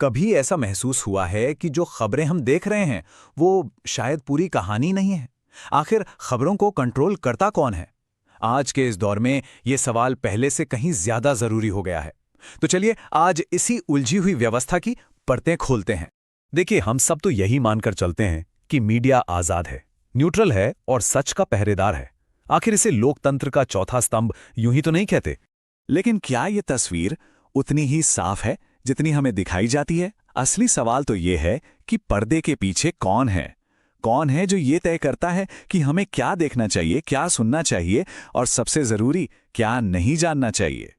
कभी ऐसा महसूस हुआ है कि जो खबरें हम देख रहे हैं वो शायद पूरी कहानी नहीं है? आखिर खबरों को कंट्रोल करता कौन है? आज के इस दौर में ये सवाल पहले से कहीं ज्यादा जरूरी हो गया है। तो चलिए आज इसी उलझी हुई व्यवस्था की परतें खोलते हैं। देखिए, हम सब तो यही मानकर चलते हैं कि मीडिया आजाद है, न्यूट्रल है और सच का पहरेदार है। आखिर इसे लोकतंत्र का चौथा स्तंभ यूं ही तो नहीं कहते। लेकिन क्या ये तस्वीर उतनी ही साफ है जितनी हमें दिखाई जाती है? असली सवाल तो ये है कि पर्दे के पीछे कौन है? कौन है जो ये तय करता है कि हमें क्या देखना चाहिए, क्या सुनना चाहिए और सबसे जरूरी क्या नहीं जानना चाहिए?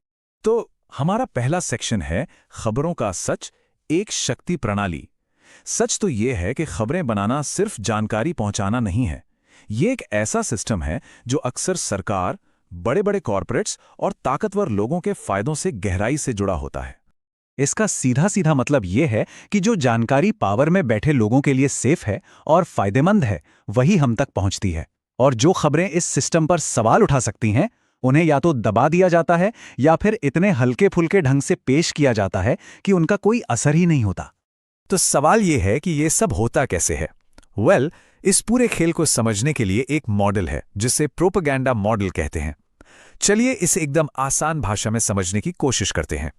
तो हमारा पहला सेक्शन है खबरों का सच, एक शक्ति प्रणाली। सच तो ये है कि खबरें बनाना सिर्फ जानकारी पहुंचाना नहीं है। ये एक ऐसा सिस्टम है जो अक्सर सरकार, बड़े बड़े कॉरपोरेट्स और ताकतवर लोगों के फायदों से गहराई से जुड़ा होता है। इसका सीधा सीधा मतलब यह है कि जो जानकारी पावर में बैठे लोगों के लिए सेफ है और फायदेमंद है, वही हम तक पहुंचती है। और जो खबरें इस सिस्टम पर सवाल उठा सकती हैं, उन्हें या तो दबा दिया जाता है या फिर इतने हल्के फुल्के ढंग से पेश किया जाता है कि उनका कोई असर ही नहीं होता। तो सवाल यह है कि यह सब होता कैसे है? इस पूरे खेल को समझने के लिए एक मॉडल है जिसे प्रोपेगेंडा मॉडल कहते हैं। चलिए इसे एकदम आसान भाषा में समझने की कोशिश करते हैं।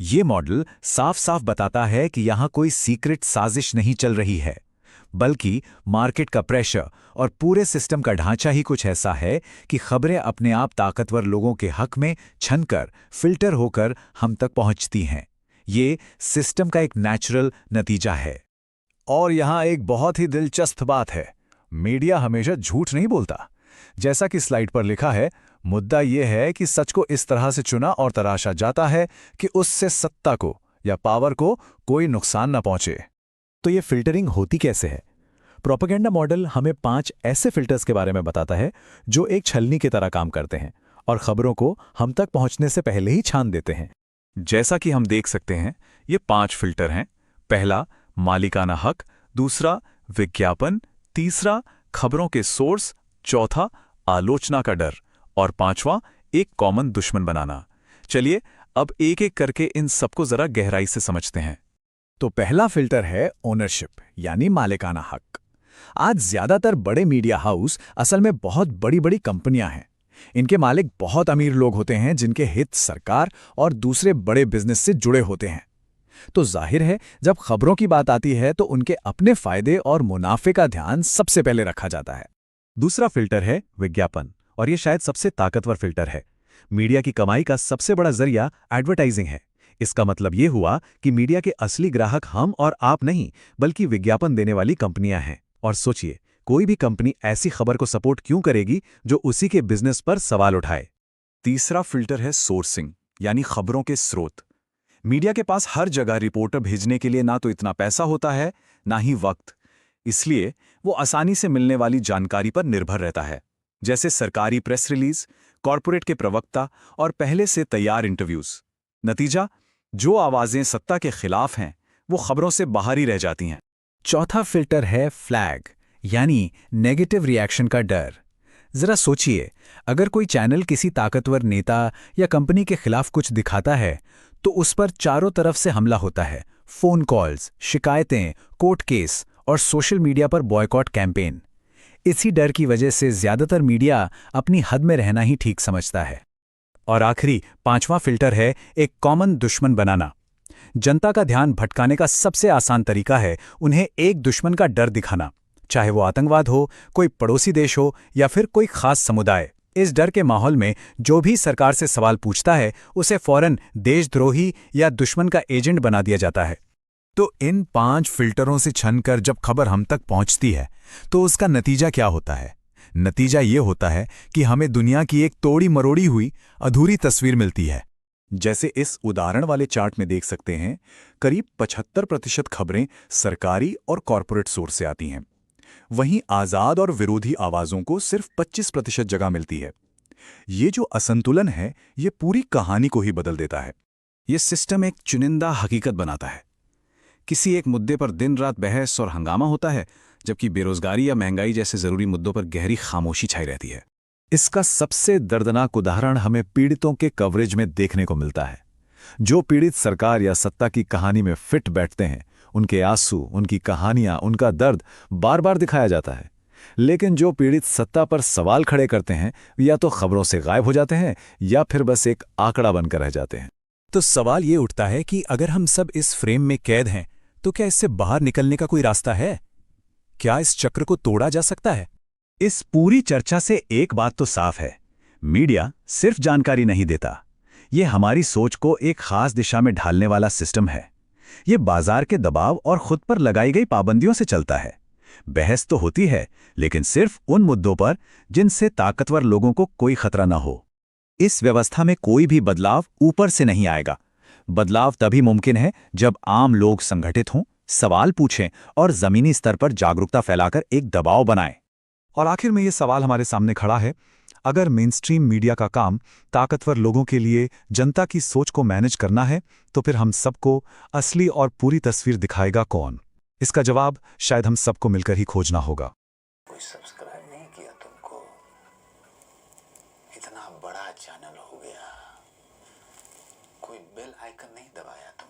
ये मॉडल साफ साफ बताता है कि यहां कोई सीक्रेट साजिश नहीं चल रही है, बल्कि मार्केट का प्रेशर और पूरे सिस्टम का ढांचा ही कुछ ऐसा है कि खबरें अपने आप ताकतवर लोगों के हक में छनकर फिल्टर होकर हम तक पहुंचती हैं। ये सिस्टम का एक नेचुरल नतीजा है। और यहां एक बहुत ही दिलचस्प बात है, मीडिया हमेशा झूठ नहीं बोलता। जैसा कि स्लाइड पर लिखा है, मुद्दा यह है कि सच को इस तरह से चुना और तराशा जाता है कि उससे सत्ता को या पावर को कोई नुकसान न पहुंचे। तो ये फिल्टरिंग होती कैसे है? प्रोपेगेंडा मॉडल हमें 5 ऐसे फिल्टर्स के बारे में बताता है जो एक छलनी की तरह काम करते हैं और खबरों को हम तक पहुंचने से पहले ही छान देते हैं। जैसा कि हम देख सकते हैं, ये 5 फिल्टर हैं। पहला, मालिकाना हक। दूसरा, विज्ञापन। तीसरा, खबरों के सोर्स। चौथा, आलोचना का डर। और पांचवां, एक कॉमन दुश्मन बनाना। चलिए अब एक एक करके इन सबको जरा गहराई से समझते हैं। तो पहला फिल्टर है ओनरशिप, यानी मालिकाना हक। आज ज्यादातर बड़े मीडिया हाउस असल में बहुत बड़ी बड़ी कंपनियां हैं। इनके मालिक बहुत अमीर लोग होते हैं जिनके हित सरकार और दूसरे बड़े बिजनेस से जुड़े होते हैं। तो जाहिर है, जब खबरों की बात आती है तो उनके अपने फायदे और मुनाफे का ध्यान सबसे पहले रखा जाता है। दूसरा फिल्टर है विज्ञापन, और ये शायद सबसे ताकतवर फिल्टर है। मीडिया की कमाई का सबसे बड़ा जरिया एडवर्टाइजिंग है। इसका मतलब ये हुआ कि मीडिया के असली ग्राहक हम और आप नहीं, बल्कि विज्ञापन देने वाली कंपनियां हैं। और सोचिए, कोई भी कंपनी ऐसी खबर को सपोर्ट क्यों करेगी जो उसी के बिजनेस पर सवाल उठाए? तीसरा फिल्टर है सोर्सिंग, यानी खबरों के स्रोत। मीडिया के पास हर जगह रिपोर्टर भेजने के लिए ना तो इतना पैसा होता है, ना ही वक्त। इसलिए वो आसानी से मिलने वाली जानकारी पर निर्भर रहता है, जैसे सरकारी प्रेस रिलीज, कॉरपोरेट के प्रवक्ता और पहले से तैयार इंटरव्यूज। नतीजा, जो आवाजें सत्ता के खिलाफ हैं वो खबरों से बाहर ही रह जाती हैं। चौथा फिल्टर है फ्लैग, यानी नेगेटिव रिएक्शन का डर। जरा सोचिए, अगर कोई चैनल किसी ताकतवर नेता या कंपनी के खिलाफ कुछ दिखाता है तो उस पर चारों तरफ से हमला होता है। फोन कॉल्स, शिकायतें, कोर्ट केस और सोशल मीडिया पर बॉयकॉट कैंपेन। इसी डर की वजह से ज्यादातर मीडिया अपनी हद में रहना ही ठीक समझता है। और आखिरी, पांचवां फिल्टर है एक कॉमन दुश्मन बनाना। जनता का ध्यान भटकाने का सबसे आसान तरीका है उन्हें एक दुश्मन का डर दिखाना, चाहे वो आतंकवाद हो, कोई पड़ोसी देश हो या फिर कोई खास समुदाय। इस डर के माहौल में जो भी सरकार से सवाल पूछता है उसे फौरन देशद्रोही या दुश्मन का एजेंट बना दिया जाता है। तो इन 5 फिल्टरों से छनकर जब खबर हम तक पहुंचती है तो उसका नतीजा क्या होता है? नतीजा ये होता है कि हमें दुनिया की एक तोड़ी मरोड़ी हुई अधूरी तस्वीर मिलती है। जैसे इस उदाहरण वाले चार्ट में देख सकते हैं, करीब 75% खबरें सरकारी और कॉरपोरेट सोर्स से आती हैं। वहीं आजाद और विरोधी आवाजों को सिर्फ 25% जगह मिलती है। ये जो असंतुलन है, ये पूरी कहानी को ही बदल देता है। ये सिस्टम एक चुनिंदा हकीकत बनाता है। किसी एक मुद्दे पर दिन रात बहस और हंगामा होता है, जबकि बेरोजगारी या महंगाई जैसे जरूरी मुद्दों पर गहरी खामोशी छाई रहती है। इसका सबसे दर्दनाक उदाहरण हमें पीड़ितों के कवरेज में देखने को मिलता है। जो पीड़ित सरकार या सत्ता की कहानी में फिट बैठते हैं, उनके आंसू, उनकी कहानियां, उनका दर्द बार बार दिखाया जाता है। लेकिन जो पीड़ित सत्ता पर सवाल खड़े करते हैं, या तो खबरों से गायब हो जाते हैं या फिर बस एक आंकड़ा बनकर रह जाते हैं। तो सवाल ये उठता है कि अगर हम सब इस फ्रेम में कैद हैं, तो क्या इससे बाहर निकलने का कोई रास्ता है? क्या इस चक्र को तोड़ा जा सकता है? इस पूरी चर्चा से एक बात तो साफ है, मीडिया सिर्फ जानकारी नहीं देता। ये हमारी सोच को एक खास दिशा में ढालने वाला सिस्टम है। ये बाजार के दबाव और खुद पर लगाई गई पाबंदियों से चलता है। बहस तो होती है, लेकिन सिर्फ उन मुद्दों पर जिनसे ताकतवर लोगों को कोई खतरा न हो। इस व्यवस्था में कोई भी बदलाव ऊपर से नहीं आएगा। बदलाव तभी मुमकिन है जब आम लोग संगठित हों, सवाल पूछें और जमीनी स्तर पर जागरूकता फैलाकर एक दबाव बनाएं। और आखिर में ये सवाल हमारे सामने खड़ा है, अगर मेनस्ट्रीम मीडिया का काम ताकतवर लोगों के लिए जनता की सोच को मैनेज करना है, तो फिर हम सबको असली और पूरी तस्वीर दिखाएगा कौन? इसका जवाब शायद हम सबको मिलकर ही खोजना होगा। कोई सब्सक्राइब नहीं किया तुमको, इतना बड़ा चैनल हो गया, कोई बेल आइकन नहीं दबाया तुमने।